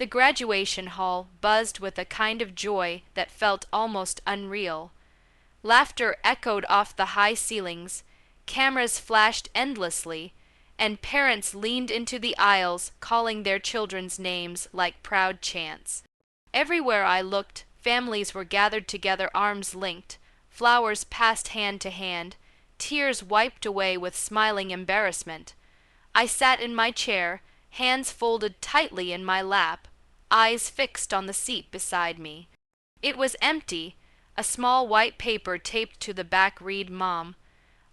The graduation hall buzzed with a kind of joy that felt almost unreal. Laughter echoed off the high ceilings, cameras flashed endlessly, and parents leaned into the aisles calling their children's names like proud chants. Everywhere I looked, families were gathered together, arms linked, flowers passed hand to hand, tears wiped away with smiling embarrassment. I sat in my chair, hands folded tightly in my lap, eyes fixed on the seat beside me. It was empty, a small white paper taped to the back read Mom.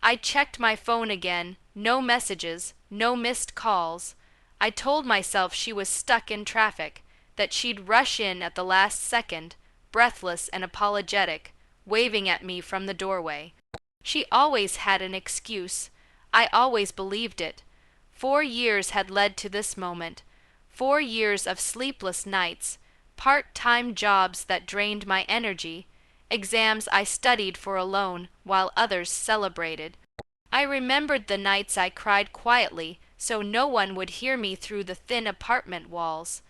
I checked my phone again, no messages, no missed calls. I told myself she was stuck in traffic, that she'd rush in at the last second, breathless and apologetic, waving at me from the doorway. She always had an excuse. I always believed it. 4 years had led to this moment. 4 years of sleepless nights, part-time jobs that drained my energy, exams I studied for alone while others celebrated. I remembered the nights I cried quietly so no one would hear me through the thin apartment walls.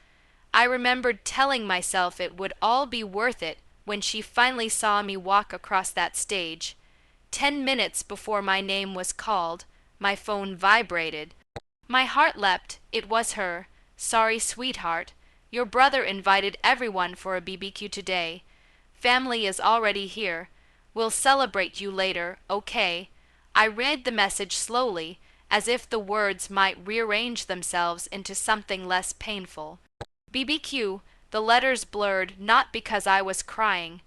I remembered telling myself it would all be worth it when she finally saw me walk across that stage. 10 minutes before my name was called, my phone vibrated. My heart leapt. It was her. Sorry, sweetheart. Your brother invited everyone for a BBQ today. Family is already here. We'll celebrate you later, okay? I read the message slowly, as if the words might rearrange themselves into something less painful. BBQ, the letters blurred not because I was crying,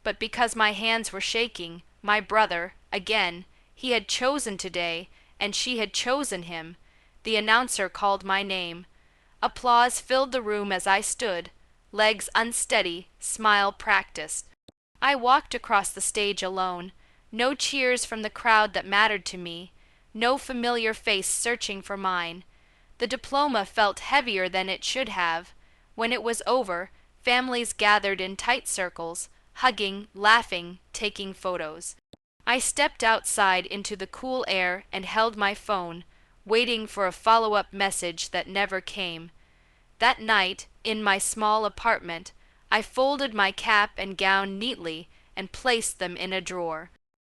but because my hands were shaking. My brother, again, he had chosen today, and she had chosen him. The announcer called my name. Applause filled the room as I stood, legs unsteady, smile practiced. I walked across the stage alone, no cheers from the crowd that mattered to me, no familiar face searching for mine. The diploma felt heavier than it should have. When it was over, families gathered in tight circles, hugging, laughing, taking photos. I stepped outside into the cool air and held my phone, waiting for a follow-up message that never came. That night, in my small apartment, I folded my cap and gown neatly and placed them in a drawer.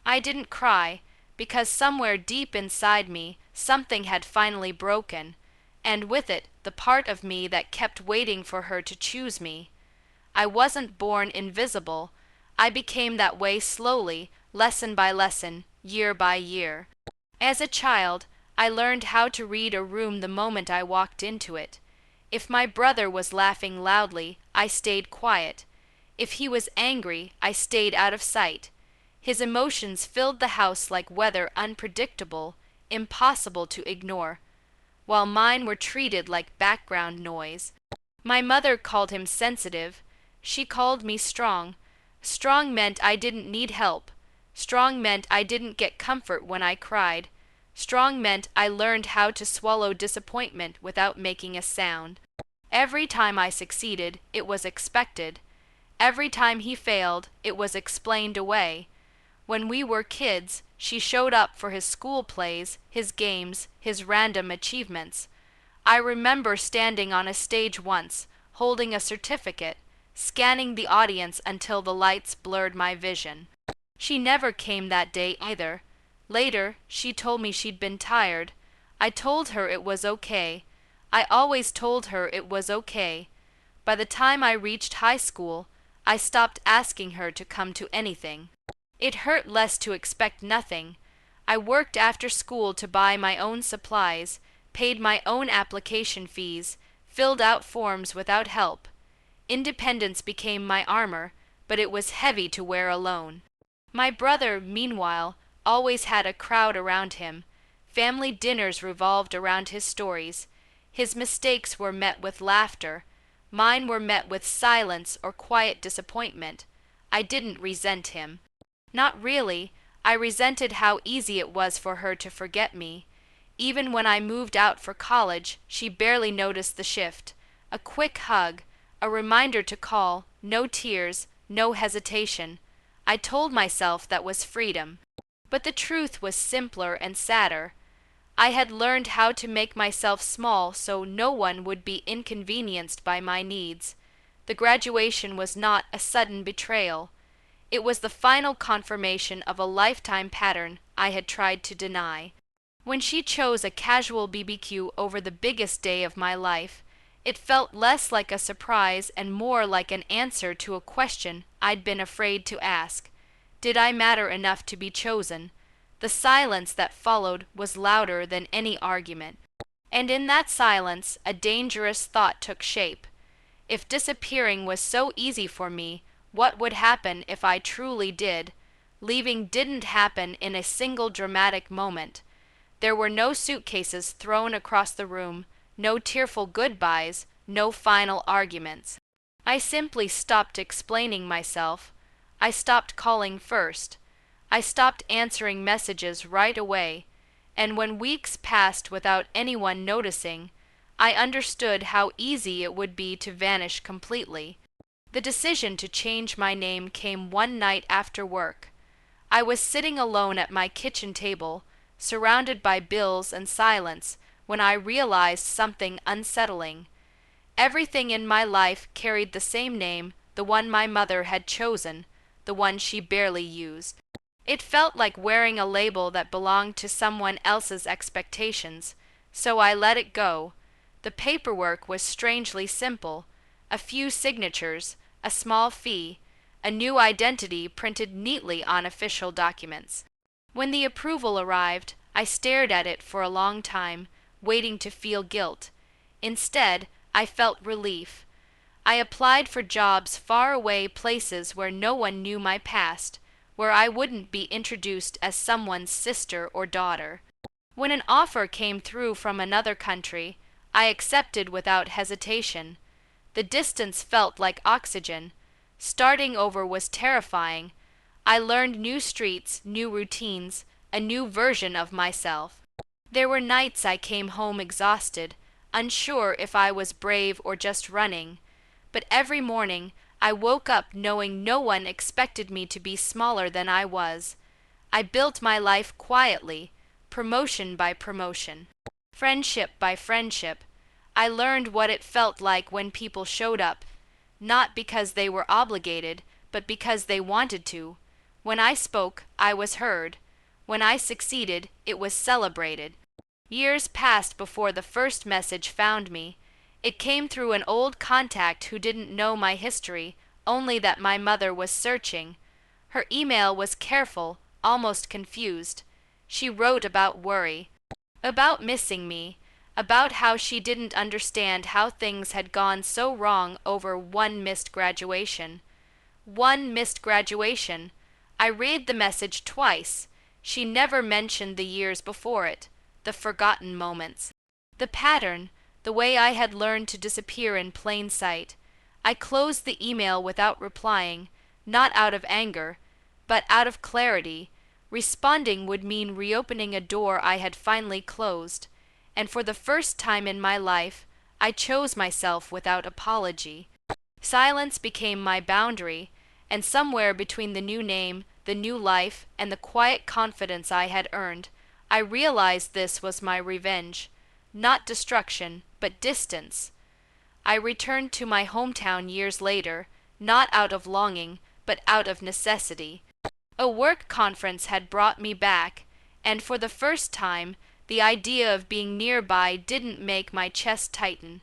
I didn't cry, because somewhere deep inside me something had finally broken, and with it the part of me that kept waiting for her to choose me. I wasn't born invisible. I became that way slowly, lesson by lesson, year by year. As a child, I learned how to read a room the moment I walked into it. If my brother was laughing loudly, I stayed quiet. If he was angry, I stayed out of sight. His emotions filled the house like weather, unpredictable, impossible to ignore, while mine were treated like background noise. My mother called him sensitive. She called me strong. Strong meant I didn't need help. Strong meant I didn't get comfort when I cried. Strong meant I learned how to swallow disappointment without making a sound. Every time I succeeded, it was expected. Every time he failed, it was explained away. When we were kids, she showed up for his school plays, his games, his random achievements. I remember standing on a stage once, holding a certificate, scanning the audience until the lights blurred my vision. She never came that day either. Later, she told me she'd been tired. I told her it was okay. I always told her it was okay. By the time I reached high school, I stopped asking her to come to anything. It hurt less to expect nothing. I worked after school to buy my own supplies, paid my own application fees, filled out forms without help. Independence became my armor, but it was heavy to wear alone. My brother, meanwhile, always had a crowd around him. Family dinners revolved around his stories. His mistakes were met with laughter. Mine were met with silence or quiet disappointment. I didn't resent him. Not really. I resented how easy it was for her to forget me. Even when I moved out for college, she barely noticed the shift. A quick hug, a reminder to call, no tears, no hesitation. I told myself that was freedom. But the truth was simpler and sadder. I had learned how to make myself small so no one would be inconvenienced by my needs. The graduation was not a sudden betrayal. It was the final confirmation of a lifetime pattern I had tried to deny. When she chose a casual BBQ over the biggest day of my life, it felt less like a surprise and more like an answer to a question I'd been afraid to ask. Did I matter enough to be chosen? The silence that followed was louder than any argument. And in that silence, a dangerous thought took shape. If disappearing was so easy for me, what would happen if I truly did? Leaving didn't happen in a single dramatic moment. There were no suitcases thrown across the room, no tearful goodbyes, no final arguments. I simply stopped explaining myself. I stopped calling first. I stopped answering messages right away, and when weeks passed without anyone noticing, I understood how easy it would be to vanish completely. The decision to change my name came one night after work. I was sitting alone at my kitchen table, surrounded by bills and silence, when I realized something unsettling. Everything in my life carried the same name, the one my mother had chosen, the one she barely used. It felt like wearing a label that belonged to someone else's expectations, so I let it go. The paperwork was strangely simple: a few signatures, a small fee, a new identity printed neatly on official documents. When the approval arrived, I stared at it for a long time, waiting to feel guilt. Instead, I felt relief. I applied for jobs far away, places where no one knew my past, where I wouldn't be introduced as someone's sister or daughter. When an offer came through from another country, I accepted without hesitation. The distance felt like oxygen. Starting over was terrifying. I learned new streets, new routines, a new version of myself. There were nights I came home exhausted, unsure if I was brave or just running. But every morning, I woke up knowing no one expected me to be smaller than I was. I built my life quietly, promotion by promotion, friendship by friendship. I learned what it felt like when people showed up, not because they were obligated, but because they wanted to. When I spoke, I was heard. When I succeeded, it was celebrated. Years passed before the first message found me. It came through an old contact who didn't know my history, only that my mother was searching. Her email was careful, almost confused. She wrote about worry, about missing me, about how she didn't understand how things had gone so wrong over one missed graduation. One missed graduation. I read the message twice. She never mentioned the years before it, the forgotten moments. The pattern, the way I had learned to disappear in plain sight. I closed the email without replying, not out of anger, but out of clarity. Responding would mean reopening a door I had finally closed, and for the first time in my life, I chose myself without apology. Silence became my boundary, and somewhere between the new name, the new life, and the quiet confidence I had earned, I realized this was my revenge. Not destruction, but distance. I returned to my hometown years later, not out of longing, but out of necessity. A work conference had brought me back, and for the first time, the idea of being nearby didn't make my chest tighten.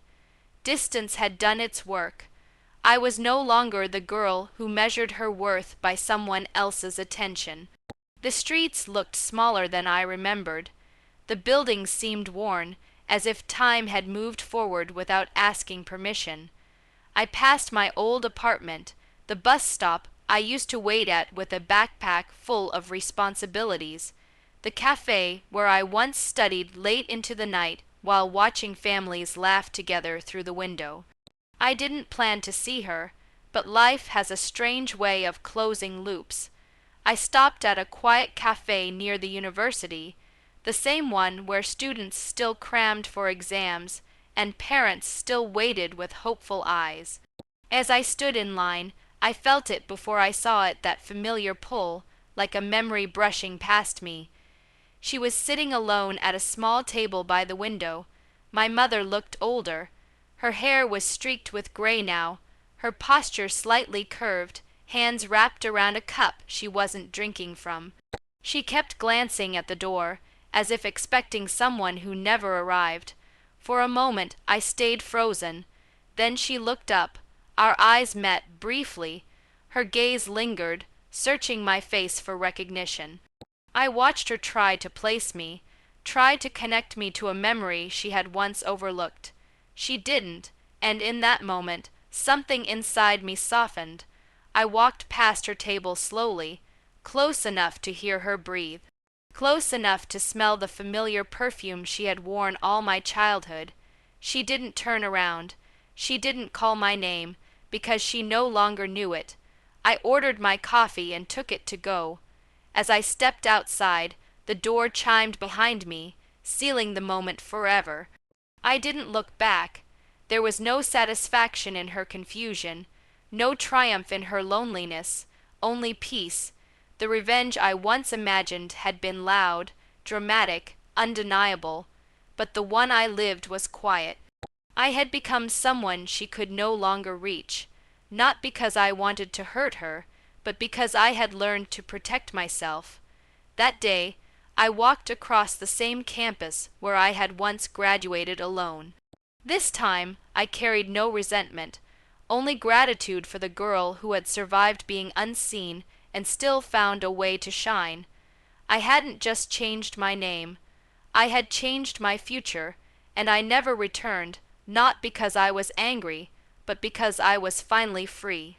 Distance had done its work. I was no longer the girl who measured her worth by someone else's attention. The streets looked smaller than I remembered. The buildings seemed worn, as if time had moved forward without asking permission. I passed my old apartment, the bus stop I used to wait at with a backpack full of responsibilities, the cafe where I once studied late into the night while watching families laugh together through the window. I didn't plan to see her, but life has a strange way of closing loops. I stopped at a quiet cafe near the university, the same one where students still crammed for exams and parents still waited with hopeful eyes. As I stood in line, I felt it before I saw it, that familiar pull, like a memory brushing past me. She was sitting alone at a small table by the window. My mother looked older. Her hair was streaked with gray now, her posture slightly curved, hands wrapped around a cup she wasn't drinking from. She kept glancing at the door, as if expecting someone who never arrived. For a moment I stayed frozen. Then she looked up. Our eyes met briefly. Her gaze lingered, searching my face for recognition. I watched her try to place me, try to connect me to a memory she had once overlooked. She didn't, and in that moment, something inside me softened. I walked past her table slowly, close enough to hear her breathe, close enough to smell the familiar perfume she had worn all my childhood. She didn't turn around. She didn't call my name, because she no longer knew it. I ordered my coffee and took it to go. As I stepped outside, the door chimed behind me, sealing the moment forever. I didn't look back. There was no satisfaction in her confusion, no triumph in her loneliness, only peace. The revenge I once imagined had been loud, dramatic, undeniable, but the one I lived was quiet. I had become someone she could no longer reach, not because I wanted to hurt her, but because I had learned to protect myself. That day, I walked across the same campus where I had once graduated alone. This time, I carried no resentment, only gratitude for the girl who had survived being unseen and still found a way to shine. I hadn't just changed my name. I had changed my future, and I never returned, not because I was angry, but because I was finally free.